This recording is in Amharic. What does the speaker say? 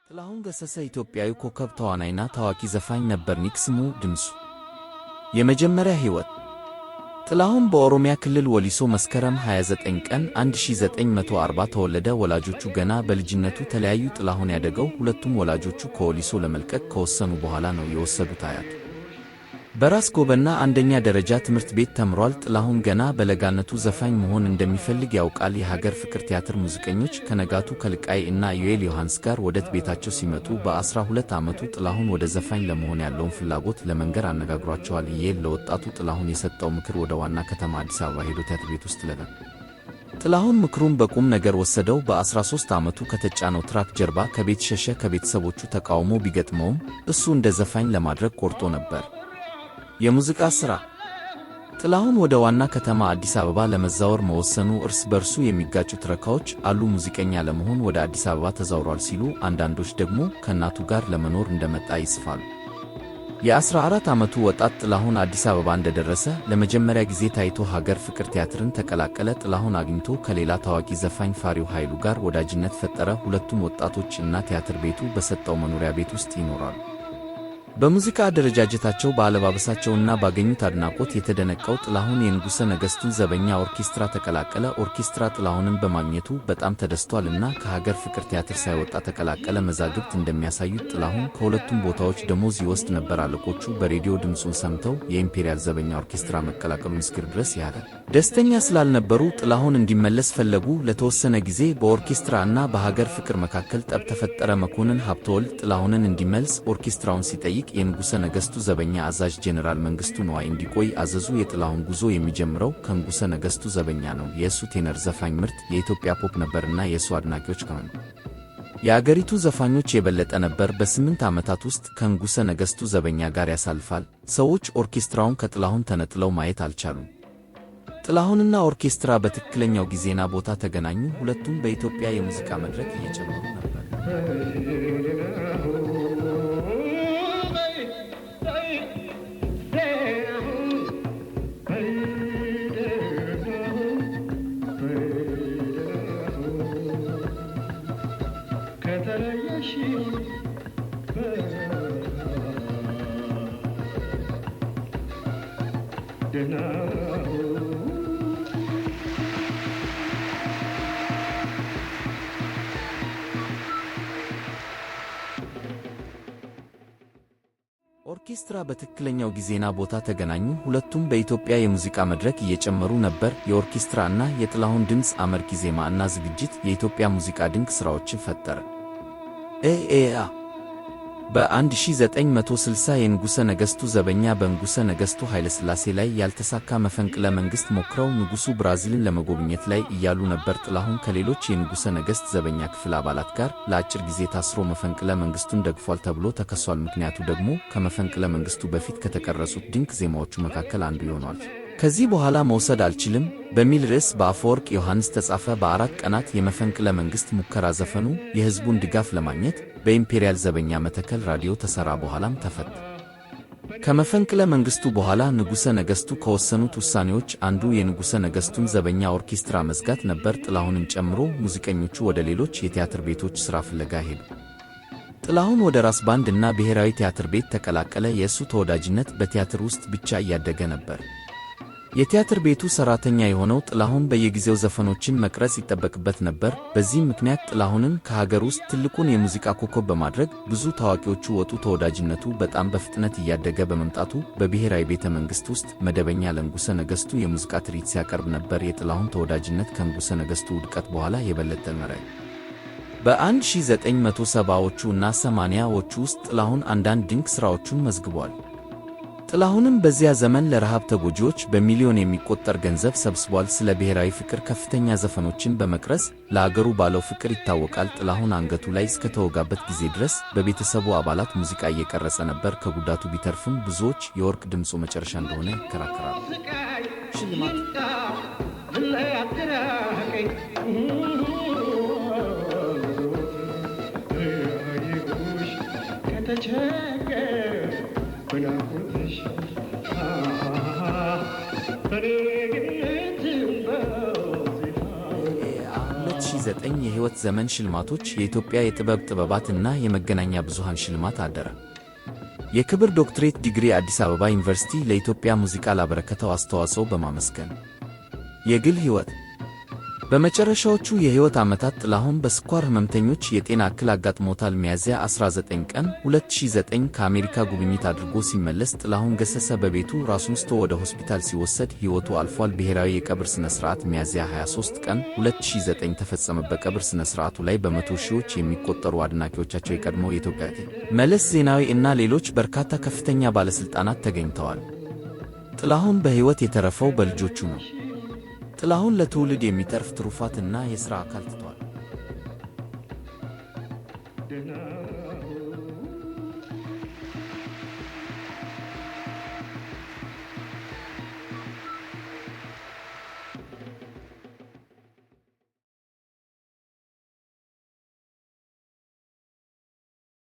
ጥላሁን ገሰሰ ኢትዮጵያዊ ኮከብ ተዋናይና ታዋቂ ዘፋኝ ነበር። ኒክ ስሙ ድምፁ የመጀመሪያ ሕይወት ጥላሁን በኦሮሚያ ክልል ወሊሶ መስከረም 29 ቀን 1940 ተወለደ። ወላጆቹ ገና በልጅነቱ ተለያዩ። ጥላሁን ያደገው ሁለቱም ወላጆቹ ከወሊሶ ለመልቀቅ ከወሰኑ በኋላ ነው የወሰዱት አያቱ። በራስ ጎበና አንደኛ ደረጃ ትምህርት ቤት ተምሯል። ጥላሁን ገና በለጋነቱ ዘፋኝ መሆን እንደሚፈልግ ያውቃል። የሀገር ፍቅር ቲያትር ሙዚቀኞች ከነጋቱ ከልቃይ እና ዮኤል ዮሐንስ ጋር ወደ ቤታቸው ሲመጡ በ12 ዓመቱ ጥላሁን ወደ ዘፋኝ ለመሆን ያለውን ፍላጎት ለመንገር አነጋግሯቸዋል። ዮኤል ለወጣቱ ጥላሁን የሰጠው ምክር ወደ ዋና ከተማ አዲስ አበባ ሄዶ ቲያትር ቤት ውስጥ ጥላሁን ምክሩን በቁም ነገር ወሰደው። በ13 ዓመቱ ከተጫነው ትራክ ጀርባ ከቤት ሸሸ። ከቤተሰቦቹ ተቃውሞ ቢገጥመውም እሱ እንደ ዘፋኝ ለማድረግ ቆርጦ ነበር። የሙዚቃ ሥራ ጥላሁን ወደ ዋና ከተማ አዲስ አበባ ለመዛወር መወሰኑ እርስ በርሱ የሚጋጩ ትረካዎች አሉ። ሙዚቀኛ ለመሆን ወደ አዲስ አበባ ተዛውሯል ሲሉ፣ አንዳንዶች ደግሞ ከእናቱ ጋር ለመኖር እንደመጣ ይጽፋሉ። የ14 ዓመቱ ወጣት ጥላሁን አዲስ አበባ እንደደረሰ ለመጀመሪያ ጊዜ ታይቶ ሀገር ፍቅር ቲያትርን ተቀላቀለ። ጥላሁን አግኝቶ ከሌላ ታዋቂ ዘፋኝ ፋሪው ኃይሉ ጋር ወዳጅነት ፈጠረ። ሁለቱም ወጣቶች እና ቲያትር ቤቱ በሰጠው መኖሪያ ቤት ውስጥ ይኖራሉ። በሙዚቃ አደረጃጀታቸው በአለባበሳቸውና ባገኙት አድናቆት የተደነቀው ጥላሁን የንጉሠ ነገሥቱን ዘበኛ ኦርኬስትራ ተቀላቀለ። ኦርኬስትራ ጥላሁንን በማግኘቱ በጣም ተደስቷልና ከሀገር ፍቅር ቲያትር ሳይወጣ ተቀላቀለ። መዛግብት እንደሚያሳዩት ጥላሁን ከሁለቱም ቦታዎች ደሞዝ ይወስድ ነበር። አለቆቹ በሬዲዮ ድምፁን ሰምተው የኢምፔሪያል ዘበኛ ኦርኬስትራ መቀላቀሉን እስክር ድረስ ያህል ደስተኛ ስላልነበሩ ጥላሁን እንዲመለስ ፈለጉ። ለተወሰነ ጊዜ በኦርኬስትራ እና በሀገር ፍቅር መካከል ጠብ ተፈጠረ። መኮንን ሀብተወልድ ጥላሁንን እንዲመልስ ኦርኬስትራውን ሲጠይቅ የንጉሠ ነገሥቱ ዘበኛ አዛዥ ጄኔራል መንግሥቱ ነዋይ እንዲቆይ አዘዙ። የጥላሁን ጉዞ የሚጀምረው ከንጉሠ ነገሥቱ ዘበኛ ነው። የእሱ ቴነር ዘፋኝ ምርጥ የኢትዮጵያ ፖፕ ነበርና የእሱ አድናቂዎች ከሆኑ የአገሪቱ ዘፋኞች የበለጠ ነበር። በ8 ዓመታት ውስጥ ከንጉሠ ነገሥቱ ዘበኛ ጋር ያሳልፋል። ሰዎች ኦርኬስትራውን ከጥላሁን ተነጥለው ማየት አልቻሉም። ጥላሁንና ኦርኬስትራ በትክክለኛው ጊዜና ቦታ ተገናኙ። ሁለቱም በኢትዮጵያ የሙዚቃ መድረክ እየጨመሩ ነበር። ኦርኬስትራ በትክክለኛው ጊዜና ቦታ ተገናኙ። ሁለቱም በኢትዮጵያ የሙዚቃ መድረክ እየጨመሩ ነበር። የኦርኬስትራ እና የጥላሁን ድምፅ አመርቂ ዜማ እና ዝግጅት የኢትዮጵያ ሙዚቃ ድንቅ ሥራዎችን ፈጠረ። በ1960 የንጉሠ ነገሥቱ ዘበኛ በንጉሠ ነገሥቱ ኃይለሥላሴ ላይ ያልተሳካ መፈንቅለ መንግሥት ሞክረው ንጉሡ ብራዚልን ለመጎብኘት ላይ እያሉ ነበር። ጥላሁን ከሌሎች የንጉሠ ነገሥት ዘበኛ ክፍል አባላት ጋር ለአጭር ጊዜ ታስሮ መፈንቅለ መንግሥቱን ደግፏል ተብሎ ተከሷል። ምክንያቱ ደግሞ ከመፈንቅለ መንግሥቱ በፊት ከተቀረጹት ድንቅ ዜማዎቹ መካከል አንዱ ይሆናል። ከዚህ በኋላ መውሰድ አልችልም በሚል ርዕስ በአፈወርቅ ዮሐንስ ተጻፈ። በ4 ቀናት የመፈንቅለ መንግሥት ሙከራ ዘፈኑ የሕዝቡን ድጋፍ ለማግኘት በኢምፔሪያል ዘበኛ መተከል ራዲዮ ተሠራ። በኋላም ተፈታ። ከመፈንቅለ መንግሥቱ በኋላ ንጉሠ ነገሥቱ ከወሰኑት ውሳኔዎች አንዱ የንጉሠ ነገሥቱን ዘበኛ ኦርኬስትራ መዝጋት ነበር። ጥላሁንን ጨምሮ ሙዚቀኞቹ ወደ ሌሎች የቲያትር ቤቶች ሥራ ፍለጋ ሄዱ። ጥላሁን ወደ ራስ ባንድ እና ብሔራዊ ቲያትር ቤት ተቀላቀለ። የእሱ ተወዳጅነት በቲያትር ውስጥ ብቻ እያደገ ነበር። የቲያትር ቤቱ ሠራተኛ የሆነው ጥላሁን በየጊዜው ዘፈኖችን መቅረጽ ይጠበቅበት ነበር። በዚህም ምክንያት ጥላሁንን ከሀገር ውስጥ ትልቁን የሙዚቃ ኮከብ በማድረግ ብዙ ታዋቂዎቹ ወጡ። ተወዳጅነቱ በጣም በፍጥነት እያደገ በመምጣቱ በብሔራዊ ቤተ መንግሥት ውስጥ መደበኛ ለንጉሠ ነገሥቱ የሙዚቃ ትርኢት ሲያቀርብ ነበር። የጥላሁን ተወዳጅነት ከንጉሠ ነገሥቱ ውድቀት በኋላ የበለጠ መረ። በ1970ዎቹ እና 80ዎቹ ውስጥ ጥላሁን አንዳንድ ድንቅ ሥራዎቹን መዝግቧል። ጥላሁንም በዚያ ዘመን ለረሃብ ተጎጂዎች በሚሊዮን የሚቆጠር ገንዘብ ሰብስቧል። ስለ ብሔራዊ ፍቅር ከፍተኛ ዘፈኖችን በመቅረጽ ለአገሩ ባለው ፍቅር ይታወቃል። ጥላሁን አንገቱ ላይ እስከተወጋበት ጊዜ ድረስ በቤተሰቡ አባላት ሙዚቃ እየቀረጸ ነበር። ከጉዳቱ ቢተርፍም ብዙዎች የወርቅ ድምፁ መጨረሻ እንደሆነ ይከራከራሉ። ሽልማት የ2009 የሕይወት ዘመን ሽልማቶች የኢትዮጵያ የጥበባት እና የመገናኛ ብዙሃን ሽልማት አደረ። የክብር ዶክትሬት ዲግሪ አዲስ አበባ ዩኒቨርሲቲ ለኢትዮጵያ ሙዚቃ ላበረከተው አስተዋጽኦ በማመስገን የግል ሕይወት በመጨረሻዎቹ የሕይወት ዓመታት ጥላሁን በስኳር ሕመምተኞች የጤና እክል አጋጥሞታል። ሚያዝያ 19 ቀን 2009 ከአሜሪካ ጉብኝት አድርጎ ሲመለስ ጥላሁን ገሰሰ በቤቱ ራሱን ስቶ ወደ ሆስፒታል ሲወሰድ ሕይወቱ አልፏል። ብሔራዊ የቀብር ሥነ ሥርዓት ሚያዝያ 23 ቀን 2009 ተፈጸመ። በቀብር ሥነ ሥርዓቱ ላይ በመቶ ሺዎች የሚቆጠሩ አድናቂዎቻቸው፣ የቀድሞው የኢትዮጵያ መለስ ዜናዊ እና ሌሎች በርካታ ከፍተኛ ባለሥልጣናት ተገኝተዋል። ጥላሁን በሕይወት የተረፈው በልጆቹ ነው። ጥላሁን ለትውልድ የሚተርፍ ትሩፋትና የሥራ አካል ትቷል።